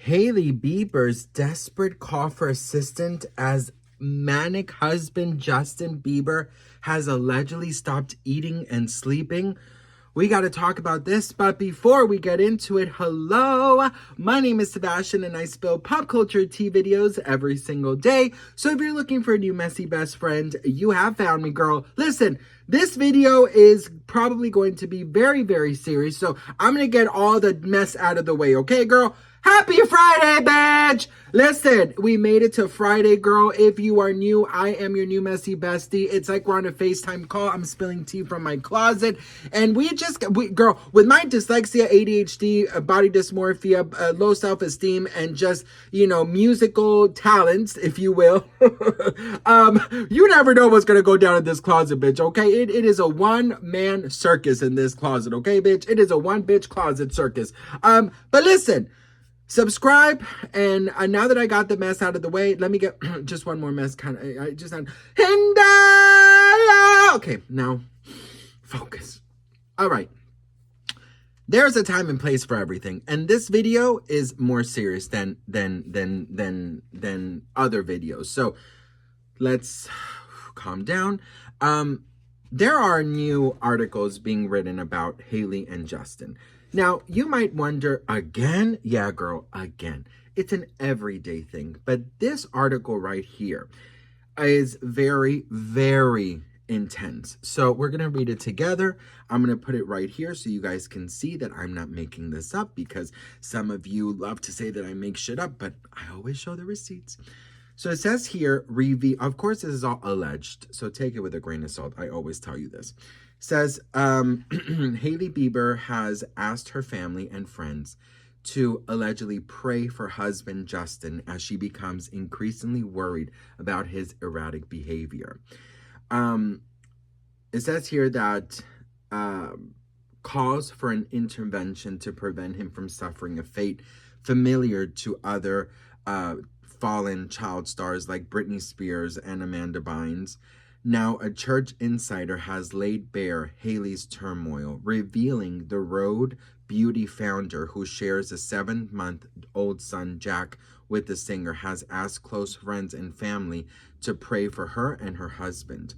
Hailey Bieber's desperate call for assistance as manic husband Justin Bieber has allegedly stopped eating and sleeping. We got to talk about this, but before we get into it, hello, my name is Sebastian and I spill pop culture tea videos every single day. So if you're looking for a new messy best friend, you have found me, girl. Listen, this video is probably going to be very, very serious, so I'm going to get all the mess out of the way, okay, girl? Happy Friday, bitch! Listen, we made it to Friday, girl. If you are new, I am your new messy bestie. It's like we're on a FaceTime call. I'm spilling tea from my closet. And girl, with my dyslexia, ADHD, body dysmorphia, low self-esteem, and just, musical talents, if you will, you never know what's gonna go down in this closet, bitch, okay? It is a one-man circus in this closet, okay, bitch? It is a one-bitch closet circus. But listen, subscribe, and now that I got the mess out of the way, let me get just one more mess. Okay, now focus. All right, there's a time and place for everything, and this video is more serious than other videos. So let's calm down. There are new articles being written about Hailey and Justin. Now, you might wonder, again? Yeah, girl, again. It's an everyday thing. But this article right here is very, very intense. So we're going to read it together. I'm going to put it right here so you guys can see that I'm not making this up, because some of you love to say that I make shit up, but I always show the receipts. So it says here, of course, this is all alleged, so take it with a grain of salt. I always tell you this. Says Hailey Bieber has asked her family and friends to allegedly pray for husband Justin as she becomes increasingly worried about his erratic behavior. It says here that calls for an intervention to prevent him from suffering a fate familiar to other fallen child stars like Britney Spears and Amanda Bynes. Now, a church insider has laid bare Hailey's turmoil, revealing the Rhode Beauty founder, who shares a 7-month-old son, Jack, with the singer, has asked close friends and family to pray for her and her husband.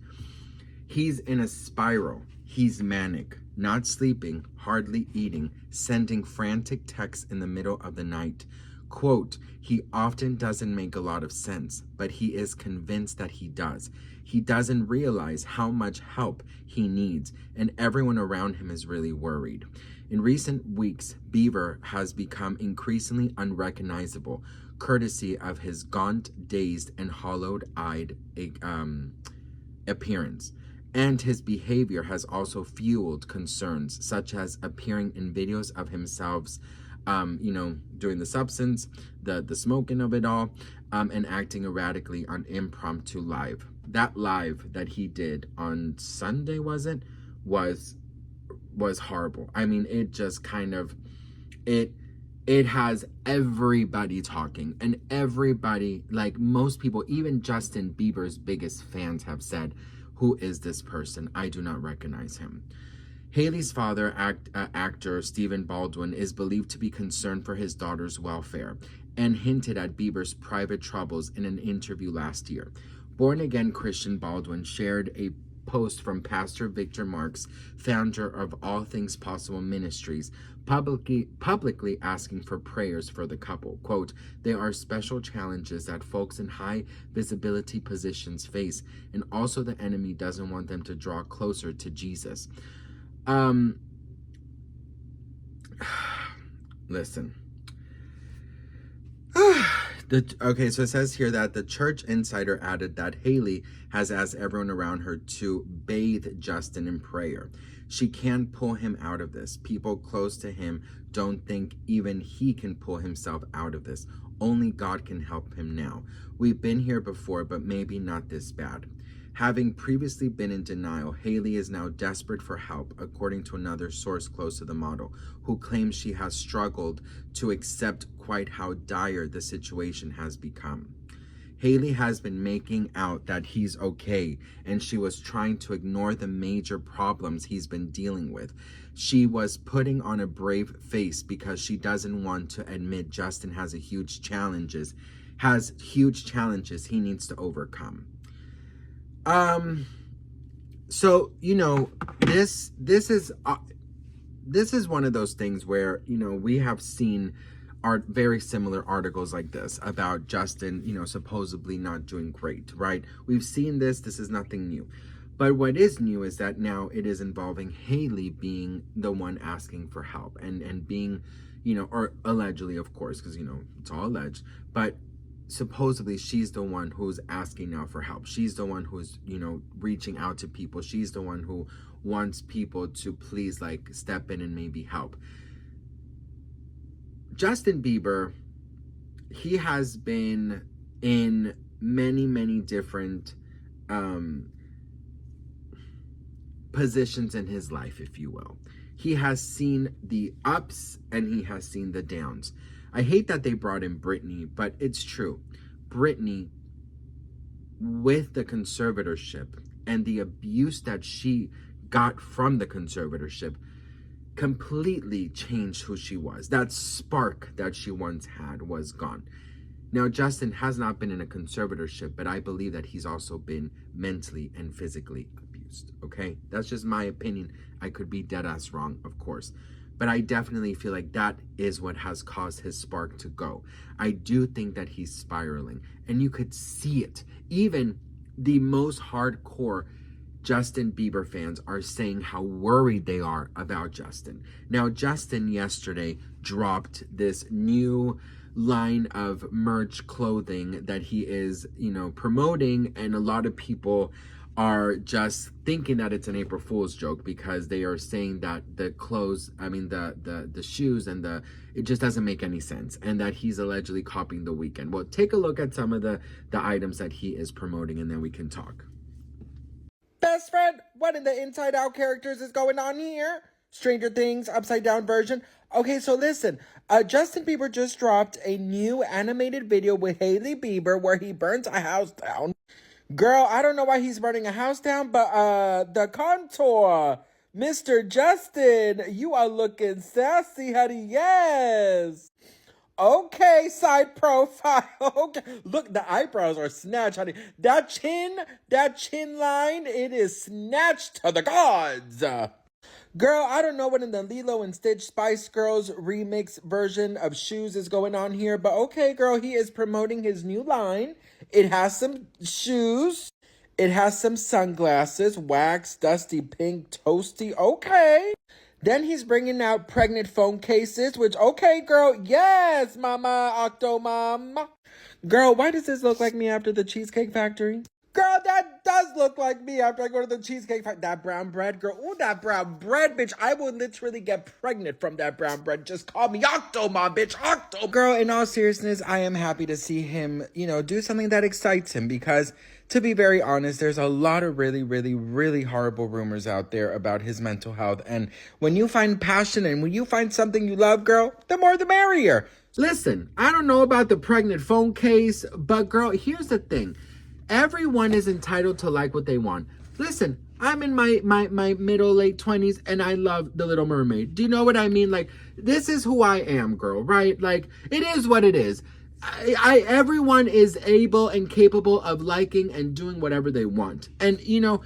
He's in a spiral. He's manic, not sleeping, hardly eating, sending frantic texts in the middle of the night. Quote, he often doesn't make a lot of sense, but he is convinced that he does. He doesn't realize how much help he needs, and everyone around him is really worried. In recent weeks, Bieber has become increasingly unrecognizable, courtesy of his gaunt, dazed, and hollowed-eyed appearance. And his behavior has also fueled concerns, such as appearing in videos of himself doing the substance, the smoking of it all, and acting erratically on impromptu live. That live that he did on Sunday, was horrible. I mean, it just kind of, it has everybody talking, and everybody, like most people, even Justin Bieber's biggest fans have said, who is this person? I do not recognize him. Hailey's father, actor Stephen Baldwin, is believed to be concerned for his daughter's welfare and hinted at Bieber's private troubles in an interview last year. Born-again Christian Baldwin shared a post from Pastor Victor Marks, founder of All Things Possible Ministries, publicly asking for prayers for the couple. Quote, there are special challenges that folks in high visibility positions face, and also the enemy doesn't want them to draw closer to Jesus. Listen. Okay, so it says here that the church insider added that Hailey has asked everyone around her to bathe Justin in prayer. She can't pull him out of this. People close to him don't think even he can pull himself out of this. Only God can help him now. We've been here before, but maybe not this bad. Having previously been in denial, Hailey is now desperate for help, according to another source close to the model, who claims she has struggled to accept quite how dire the situation has become. Hailey has been making out that he's okay, and she was trying to ignore the major problems he's been dealing with. She was putting on a brave face because she doesn't want to admit Justin has huge challenges he needs to overcome. So, you know, this is one of those things where, you know, we have seen very similar articles like this about Justin, you know, supposedly not doing great, right? We've seen this is nothing new. But what is new is that now it is involving Hailey being the one asking for help and being, you know, or allegedly, of course, because, you know, it's all alleged, but supposedly she's the one who's asking now for help. She's the one who's, you know, reaching out to people. She's the one who wants people to please, like, step in and maybe help. Justin Bieber, he has been in many different positions in his life, if you will. He has seen the ups and he has seen the downs. I hate that they brought in Britney, but it's true. Britney, with the conservatorship and the abuse that she got from the conservatorship, completely changed who she was. That spark that she once had was gone. Now, Justin has not been in a conservatorship, but I believe that he's also been mentally and physically abused, okay? That's just my opinion. I could be dead ass wrong, of course. But I definitely feel like that is what has caused his spark to go. I do think that he's spiraling, and you could see it. Even the most hardcore Justin Bieber fans are saying how worried they are about Justin. Now, Justin yesterday dropped this new line of merch clothing that he is, you know, promoting, and a lot of people are just thinking that it's an April Fool's joke because they are saying that the clothes, I mean the shoes and it just doesn't make any sense, and that he's allegedly copying The Weeknd. Well, take a look at some of the items that he is promoting, and then we can talk. Best friend, what in the Inside Out characters is going on here? Stranger Things, upside down version. Okay, so listen, Justin Bieber just dropped a new animated video with Hailey Bieber where he burns a house down. Girl, I don't know why he's burning a house down, but the contour, Mr. Justin, you are looking sassy, honey, yes. Okay, side profile. Okay, look, the eyebrows are snatched, honey. That chin line, it is snatched to the gods. Girl, I don't know what in the Lilo and Stitch Spice Girls remix version of shoes is going on here, but okay, girl, he is promoting his new line. It has some shoes. It has some sunglasses, wax, dusty pink, toasty. Okay. Then he's bringing out pregnant phone cases, which, okay, girl, yes, mama, Octomom. Girl, why does this look like me after the Cheesecake Factory? Girl, that does look like me after I go to the Cheesecake Factory. That brown bread, girl. Ooh, that brown bread, bitch. I will literally get pregnant from that brown bread. Just call me Octomom, bitch. Octomom. Girl, in all seriousness, I am happy to see him, you know, do something that excites him because, to be very honest, there's a lot of really horrible rumors out there about his mental health. And when you find passion and when you find something you love, girl, the more the merrier. Listen, I don't know about the pregnant phone case, but girl, here's the thing. Everyone is entitled to like what they want. Listen, I'm in my middle, late 20s, and I love The Little Mermaid. Do you know what I mean? Like, this is who I am, girl, right? Like, it is what it is. Everyone is able and capable of liking and doing whatever they want. And, you know,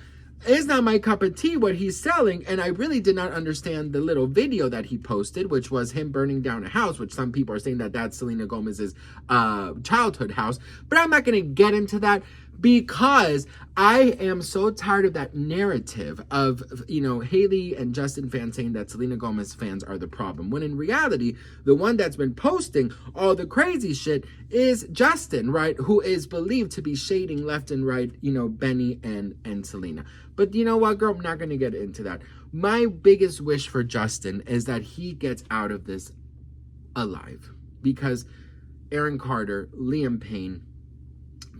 it's not my cup of tea what he's selling, and I really did not understand the little video that he posted, which was him burning down a house, which some people are saying that that's Selena Gomez's childhood house. But I'm not going to get into that because I am so tired of that narrative of, you know, Hailey and Justin fans saying that Selena Gomez fans are the problem, when in reality, the one that's been posting all the crazy shit is Justin, right? Who is believed to be shading left and right, you know, Benny and Selena. But you know what, girl, I'm not going to get into that. My biggest wish for Justin is that he gets out of this alive, because Aaron Carter, Liam Payne,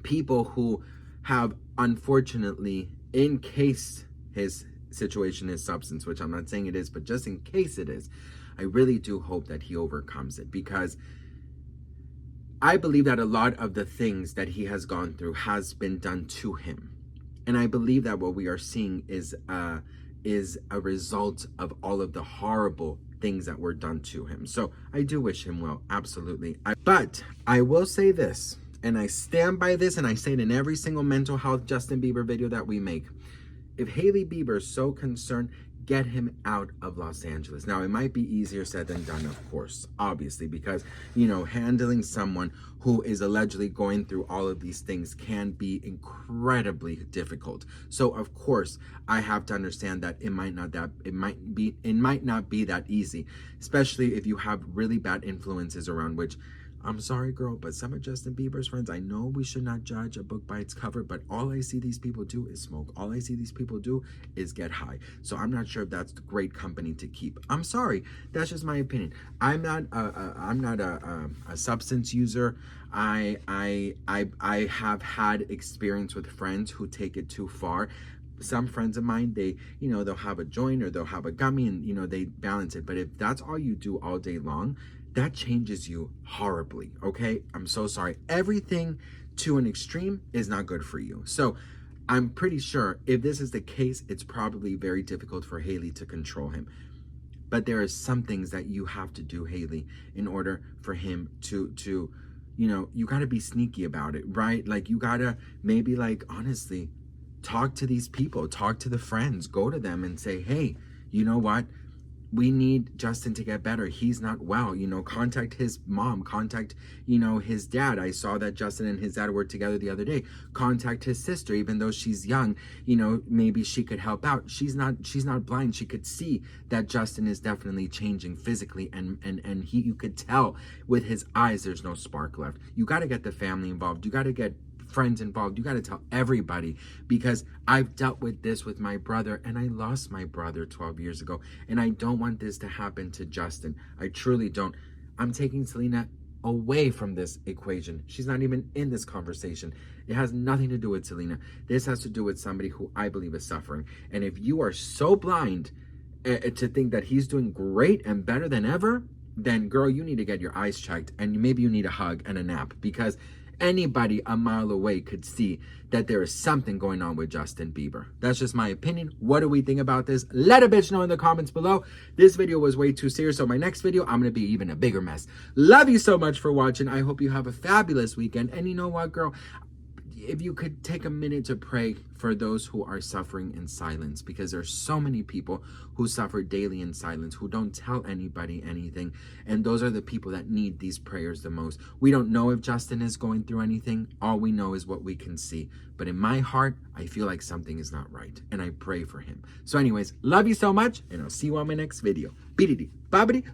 people who have unfortunately encased his situation is substance, which I'm not saying it is, but just in case it is, I really do hope that he overcomes it, because I believe that a lot of the things that he has gone through has been done to him. And I believe that what we are seeing is a result of all of the horrible things that were done to him. So I do wish him well, absolutely. But I will say this, and I stand by this, and I say it in every single mental health Justin Bieber video that we make. If Hailey Bieber is so concerned, get him out of Los Angeles. Now, it might be easier said than done, of course, obviously, because, you know, handling someone who is allegedly going through all of these things can be incredibly difficult. So, of course, I have to understand that it might not be that easy, especially if you have really bad influences around, which, I'm sorry, girl, but some of Justin Bieber's friends, I know we should not judge a book by its cover, but all I see these people do is smoke. All I see these people do is get high. So I'm not sure if that's the great company to keep. I'm sorry. That's just my opinion. I'm not a substance user. I have had experience with friends who take it too far. Some friends of mine, they, you know, they'll have a joint or they'll have a gummy and, you know, they balance it. But if that's all you do all day long, that changes you horribly, okay? I'm so sorry. Everything to an extreme is not good for you. So I'm pretty sure if this is the case, it's probably very difficult for Hailey to control him. But there are some things that you have to do, Hailey, in order for him to you know, you got to be sneaky about it, right? Like, you got to maybe, like, honestly, talk to these people, talk to the friends, go to them and say, hey, you know what? We need Justin to get better. He's not well, you know, contact his mom, contact, you know, his dad. I saw that Justin and his dad were together the other day. Contact his sister, even though she's young, you know, maybe she could help out. She's not blind. She could see that Justin is definitely changing physically, and you could tell with his eyes there's no spark left. You got to get the family involved. You got to get friends involved. You got to tell everybody, because I've dealt with this with my brother, and I lost my brother 12 years ago, and I don't want this to happen to Justin. I truly don't. I'm taking Selena away from this equation. She's not even in this conversation. It has nothing to do with Selena. This has to do with somebody who I believe is suffering. And if you are so blind to think that he's doing great and better than ever, then girl, you need to get your eyes checked, and maybe you need a hug and a nap, because anybody a mile away could see that there is something going on with Justin Bieber. That's just my opinion. What do we think about this? Let a bitch know in the comments below. This video was way too serious, so my next video, I'm going to be even a bigger mess. Love you so much for watching. I hope you have a fabulous weekend. And you know what, girl? If you could take a minute to pray for those who are suffering in silence, because there's so many people who suffer daily in silence, who don't tell anybody anything, and those are the people that need these prayers the most. We don't know if Justin is going through anything. All we know is what we can see. But in my heart, I feel like something is not right, and I pray for him. So anyways, love you so much, and I'll see you on my next video. Bididi, babidi,